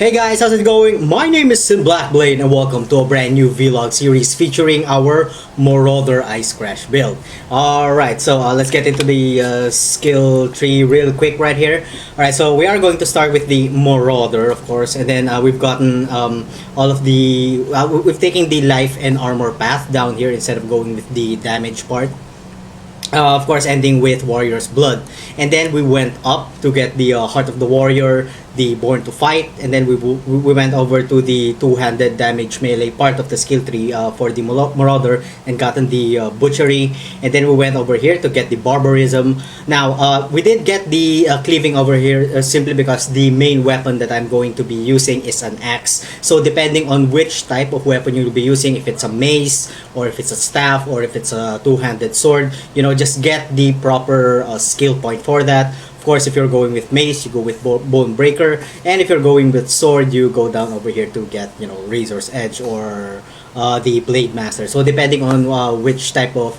Hey guys, how's it going? My name is Blackblade and welcome to a brand new vlog series featuring our Marauder Ice Crash Build. Alright, so let's get into the skill tree real quick right here. Alright, so we are going to start with the Marauder, of course, and then we've gotten all of the... we've taken the life and armor path down here instead of going with the damage part. Of course, ending with Warrior's Blood. And then we went up to get the Heart of the Warrior, the Born to Fight, and then we went over to the two-handed damage melee part of the skill tree for the Marauder and gotten the Butchery. And then we went over here to get the Barbarism. Now, we did get the Cleaving over here simply because the main weapon that I'm going to be using is an axe. So depending on which type of weapon you'll be using, if it's a mace, or if it's a staff, or if it's a two-handed sword, you know, just get the proper skill point for that. Of course, if you're going with mace, you go with Bone Breaker, and if you're going with sword, you go down over here to get, you know, Razor's Edge or the Blade Master. So depending on which type of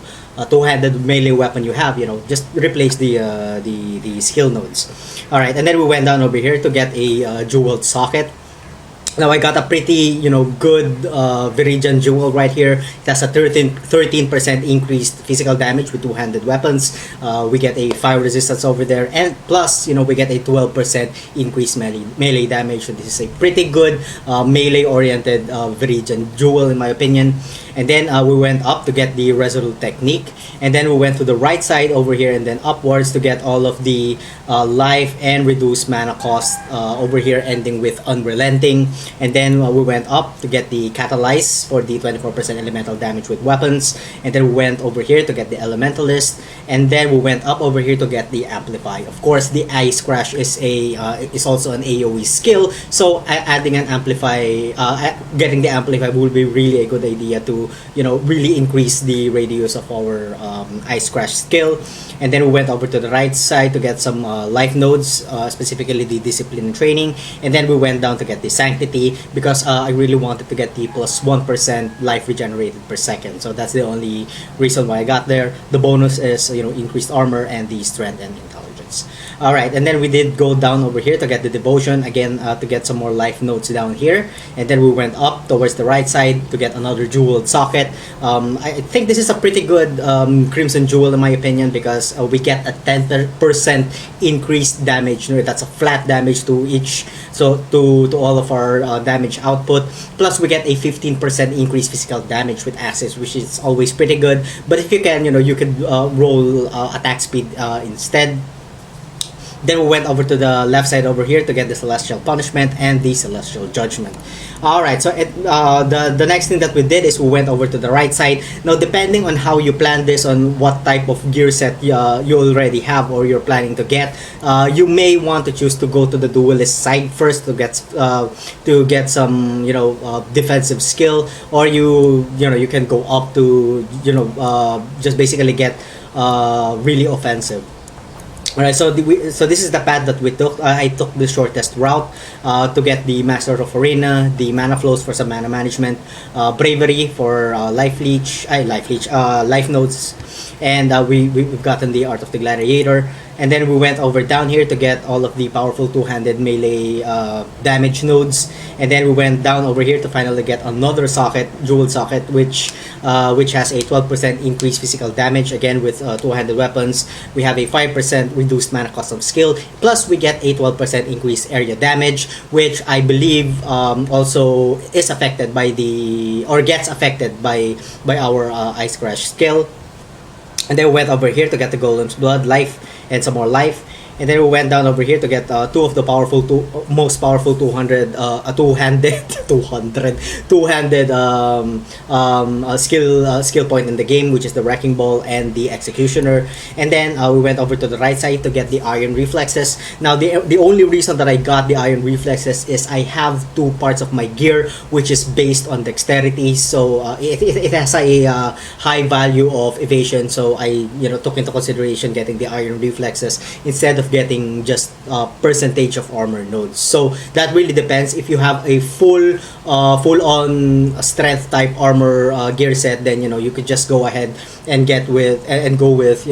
two-handed melee weapon you have, you know, just replace the skill nodes. All right, and then we went down over here to get a jeweled socket. Now I got a pretty, you know, good Viridian Jewel right here. It has a 13% increased physical damage with two-handed weapons. We get a fire resistance over there, and plus, you know, we get a 12% increased melee damage. So this is a pretty good melee-oriented Viridian Jewel in my opinion. And then we went up to get the Resolute Technique, and then we went to the right side over here and then upwards to get all of the life and reduced mana cost over here, ending with Unrelenting. And then we went up to get the Catalyze for the 24% elemental damage with weapons, and then we went over here to get the Elementalist, and then we went up over here to get the Amplify. Of course, the Ice Crash is also an AoE skill, so adding an Amplify, getting the Amplify will be really a good idea to, you know, really increase the radius of our Ice Crash skill. And then we went over to the right side to get some life nodes, specifically the Discipline and Training. And then we went down to get the Sanctity because I really wanted to get the plus 1% life regenerated per second. So that's the only reason why I got there. The bonus is, you know, increased armor and the strength and intelligence. Alright, and then we did go down over here to get the Devotion, again to get some more life nodes down here. And then we went up towards the right side to get another jeweled socket. I think this is a pretty good Crimson Jewel in my opinion because we get a 10% increased damage. You know, that's a flat damage to each, so to all of our damage output. Plus we get a 15% increased physical damage with axes, which is always pretty good. But if you can, you know, you could roll attack speed instead. Then we went over to the left side over here to get the Celestial Punishment and the Celestial Judgment. Alright, so the next thing that we did is we went over to the right side. Now, depending on how you plan this, on what type of gear set you already have or you're planning to get, you may want to choose to go to the Duelist side first to get some, you know, defensive skill, or you can go up to, you know, just basically get really offensive. Alright, so this is the path that we took. I took the shortest route to get the Master of Arena, the Mana Flows for some mana management, Bravery for life nodes, and we've gotten the Art of the Gladiator. And then we went over down here to get all of the powerful two-handed melee damage nodes. And then we went down over here to finally get another socket, jeweled socket, which has a 12% increased physical damage, again with two-handed weapons. We have a 5% reduced mana cost of skill, plus we get a 12% increased area damage, which I believe also is affected by gets affected by our Ice Crash skill. And then we went over here to get the Golem's Blood, life, and some more life. And then we went down over here to get two of the most powerful two-handed skill point in the game, which is the Wrecking Ball and the Executioner. And then we went over to the right side to get the Iron Reflexes. Now the only reason that I got the Iron Reflexes is I have two parts of my gear which is based on dexterity, so it has a high value of evasion. So I, you know, took into consideration getting the Iron Reflexes instead of of getting just percentage of armor nodes. So that really depends. If you have a full on strength type armor gear set, then you could just go ahead and go with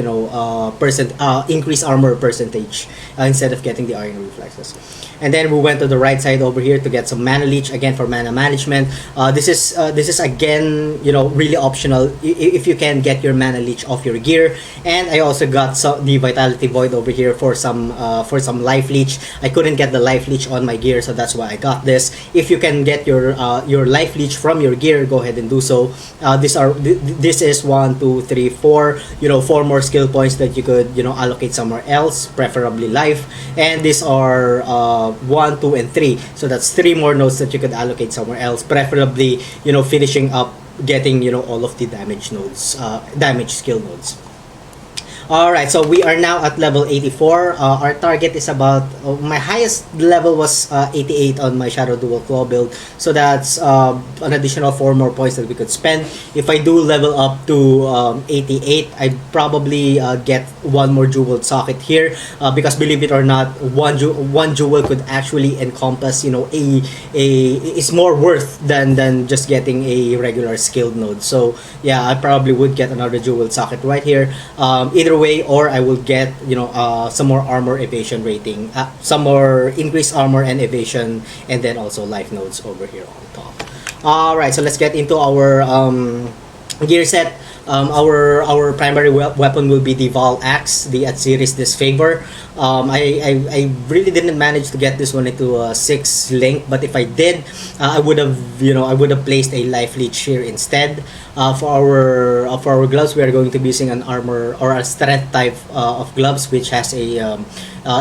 increase armor percentage instead of getting the iron reflexes. And then we went to the right side over here to get some mana leech again for mana management. This is again really optional if you can get your mana leech off your gear. And I also got the vitality void over here for some life leech. I couldn't get the life leech on my gear, so that's why I got this. If you can get your life leech from your gear, go ahead and do so. This is 1, 2, 3, 4. 4 more skill points that you could allocate somewhere else, preferably life. And these are 1, 2, and 3. So that's 3 more nodes that you could allocate somewhere else, preferably finishing up getting all of the damage nodes, damage skill nodes. Alright, so we are now at level 84. Our target is about, my highest level was 88 on my Shadow Dual Claw build. So that's an additional 4 more points that we could spend. If I do level up to 88, I'd probably get 1 more jeweled socket here. Because believe it or not, one jewel could actually encompass, is more worth than just getting a regular skilled node. So yeah, I probably would get another jeweled socket right here. Either way, or I will get some more armor evasion rating, some more increased armor and evasion, and then also life nodes over here on top. Alright, so let's get into our gear set. Our primary weapon will be the Val Axe, the Atziri's Disfavour. I really didn't manage to get this one into 6 link, but if I did, I would have placed a life leech here instead. For our gloves, we are going to be using an armor or a strength type of gloves, which has a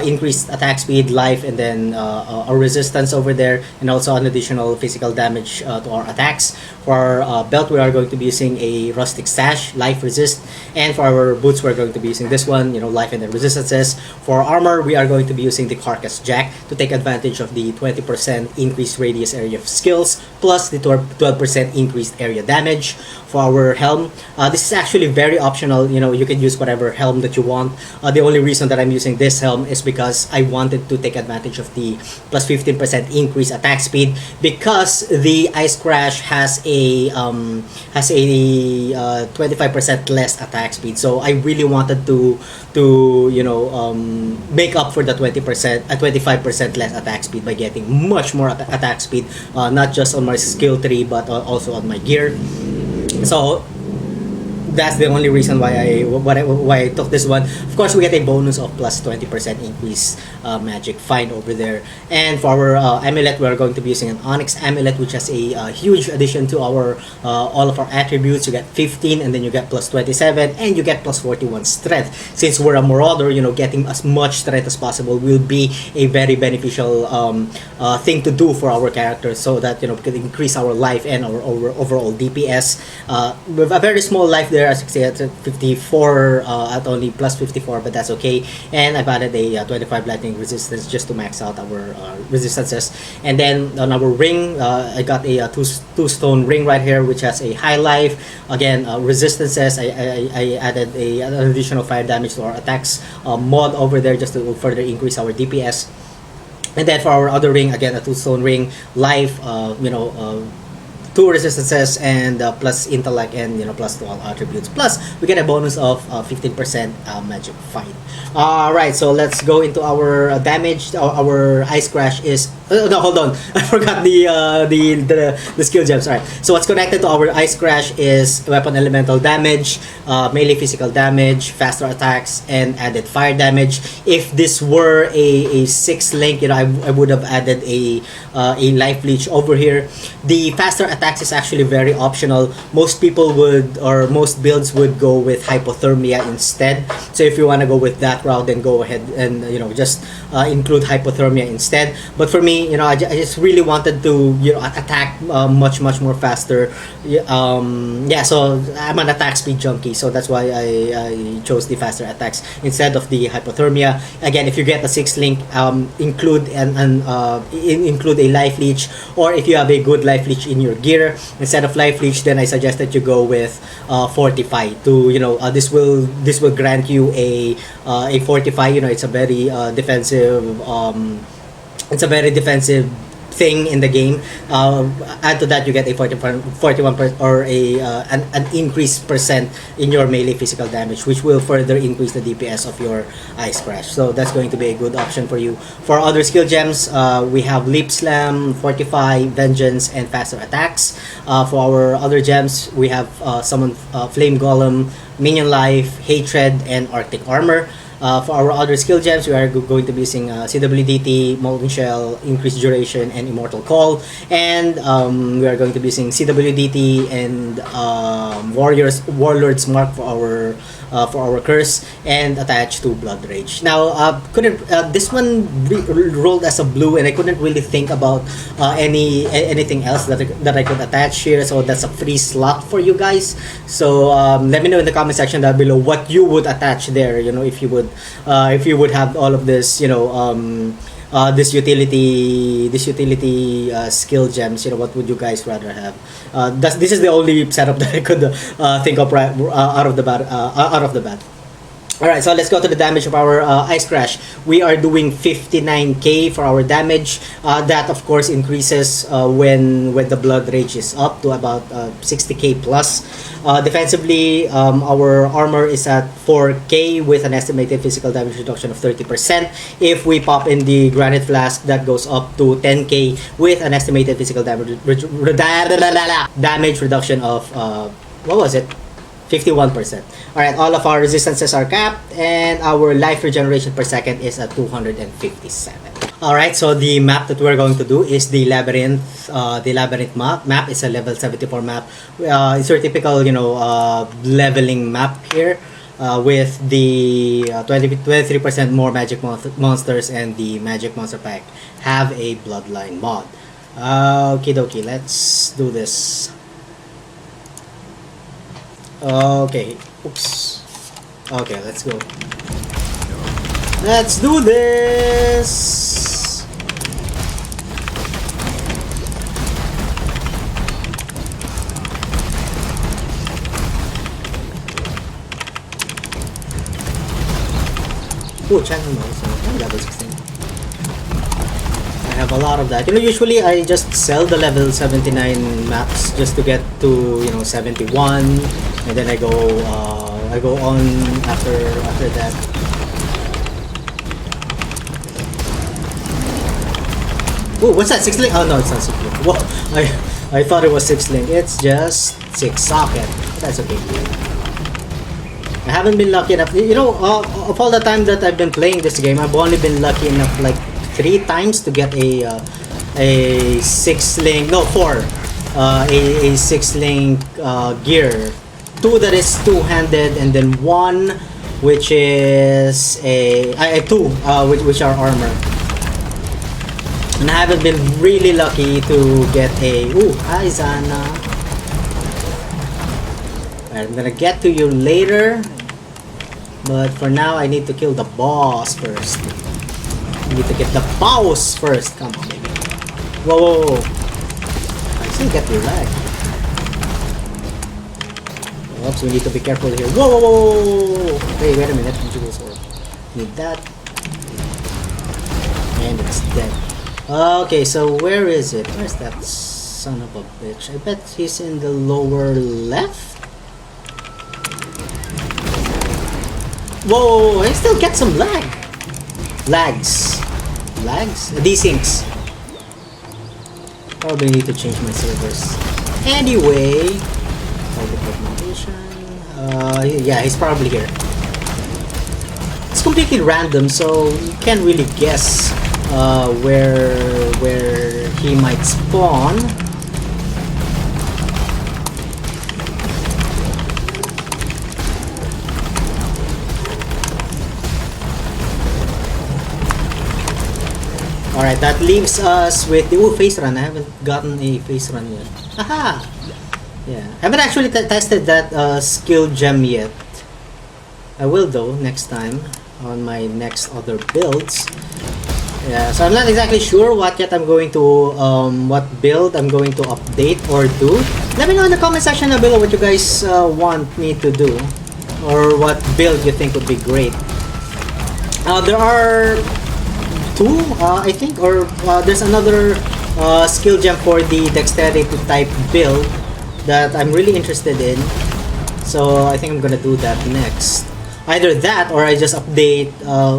increased attack speed, life, and then a resistance over there, and also an additional physical damage to our attacks. For our belt, we are going to be using a rustic sash, life resist, and for our boots, we're going to be using this one, life and then resistances. For armor, we are going to be using the Carcass Jack to take advantage of the 20% increased radius area of skills plus the 12% increased area damage. For our helm, this is actually very optional. You can use whatever helm that you want. The only reason that I'm using this helm is because I wanted to take advantage of the plus 15% increased attack speed, because the Ice Crash has a 25% less attack speed. So I really wanted to make up for the 25% less attack speed by getting much more attack speed, not just on my skill tree but also on my gear. So that's the only reason why I took this one. Of course, we get a bonus of plus 20% increase magic find over there. And for our amulet, we are going to be using an Onyx amulet, which has a huge addition to our all of our attributes. You get 15, and then you get plus 27, and you get plus 41 strength. Since we're a Marauder, getting as much strength as possible will be a very beneficial thing to do for our characters, so that we can increase our life and our overall DPS. With a very small life there, as you can see, at 54, at only plus 54, but that's okay. And I've added a 25 lightning resistance just to max out our resistances. And then on our ring, I got a two stone ring right here, which has a high life, again resistances. I added an additional fire damage to our attacks mod over there, just to further increase our DPS. And then for our other ring, again a 2 stone ring, life, 2 resistances, and plus intellect, and plus to all attributes. Plus we get a bonus of 15% magic fight. Alright, so let's go into our damage. Our Ice Crash is no, hold on, I forgot the skill gems. Alright, so what's connected to our Ice Crash is weapon elemental damage, melee physical damage, faster attacks, and added fire damage. If this were a 6 link, I would have added a life leech over here. The faster attacks is actually very optional. Most people would, or most builds would go with Hypothermia instead. So if you want to go with that route, then go ahead and just include Hypothermia instead. But for me, me, I just really wanted to, attack much more faster. Yeah, so I'm an attack speed junkie, so that's why I chose the faster attacks instead of the hypothermia. Again, if you get a 6 link, include include a life leech, or if you have a good life leech in your gear instead of life leech, then I suggest that you go with fortify. To this will grant you a fortify. It's a very defensive it's a very defensive thing in the game. Add to that, you get a 41 or an increased percent in your melee physical damage, which will further increase the DPS of your Ice Crash. So that's going to be a good option for you. For other skill gems, we have Leap Slam, Fortify, Vengeance, and Faster Attacks. For our other gems, we have Summon Flame Golem, Minion Life, Hatred, and Arctic Armor. For our other skill gems, we are going to be using CWDT, Molten Shell, Increased Duration, and Immortal Call. And we are going to be using CWDT and Warlord's Mark for our curse, and attached to Blood Rage. Now, this one rolled as a blue, and I couldn't really think about anything else that I could attach here. So that's a free slot for you guys. So let me know in the comment section down below what you would attach there. If you would have all of this, this utility skill gems, what would you guys rather have? This is the only setup that I could think of right out of the bat. Alright, so let's go to the damage of our Ice Crash. We are doing 59k for our damage. That of course increases when the Blood Rage is up to about 60k plus. Defensively, our armor is at 4k with an estimated physical damage reduction of 30%. If we pop in the Granite Flask, that goes up to 10k with an estimated physical damage reduction of what was it? 51%. Alright, all of our resistances are capped, and our life regeneration per second is at 257. Alright, so the map that we're going to do is the Labyrinth. The Labyrinth map is a level 74 map. It's your typical, leveling map here. With the 23% more magic monsters, and the magic monster pack have a bloodline mod. Okie dokie, let's do this. Okay, oops. Okay, let's go. Let's do this! Oh, channel mouse. Level 16. I have a lot of that. Usually I just sell the level 79 maps just to get to 71, and then I go on after that. Oh, what's that? 6 link? Oh no, it's not 6 link. Whoa, I thought it was 6 link. It's just 6 socket. That's okay. I haven't been lucky enough. Of all the time that I've been playing this game, I've only been lucky enough like 3 times to get a 6 link. No, 4. A 6 link gear. 2 that is 2-handed, and then 1 which is two which are armor. And I haven't been really lucky to get a... Ooh, hi Zana. I'm gonna get to you later. But for now, I need to kill the boss first. I need to get the boss first. Come on, baby. Whoa, whoa, whoa. I still get the lag. Oops, we need to be careful here. Whoa, whoa, whoa, whoa. Hey, wait a minute. Need that. And it's dead. Okay, so where is it? Where's that son of a bitch? I bet he's in the lower left? Whoa, I still get some lag. Lags? Desyncs. Probably need to change my servers. Anyway, yeah, he's probably here. It's completely random, so you can't really guess where he might spawn. Alright, that leaves us with the face run. I haven't gotten a face run yet. Haha! Yeah, haven't actually tested that skill gem yet. I will though next time on my next other builds. Yeah, so I'm not exactly sure what yet I'm going to what build I'm going to update or do. Let me know in the comment section below what you guys want me to do, or what build you think would be great. There are two, I think, or there's another skill gem for the dexterity type build that I'm really interested in. So I think I'm gonna do that next. Either that or I just update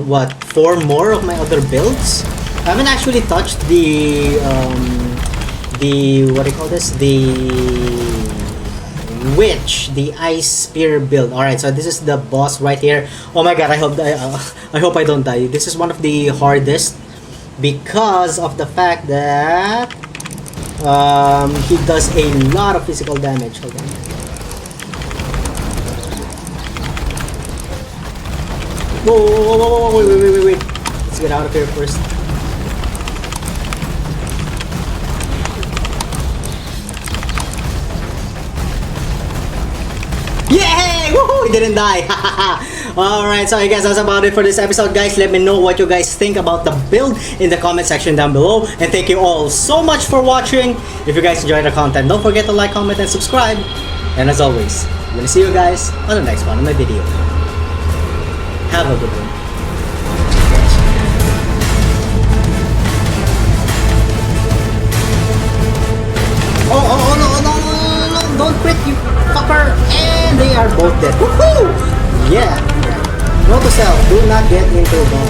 what, 4 more of my other builds. I haven't actually touched the what do you call this? The witch, the ice spear build. All right, so this is the boss right here. Oh my god, I hope I don't die. This is one of the hardest because of the fact that he does a lot of physical damage. Hold on. Whoa, wait. Let's get out of here first. Yay! Woohoo! He didn't die! Alright, so I guess that's about it for this episode, guys. Let me know what you guys think about the build in the comment section down below. And thank you all so much for watching. If you guys enjoyed the content, don't forget to like, comment, and subscribe. And as always, I'm gonna see you guys on the next one of my video. Have a good one. Oh, no, don't quit, you fucker. And they are both dead. Woohoo! Yeah. Note to self, do not get into the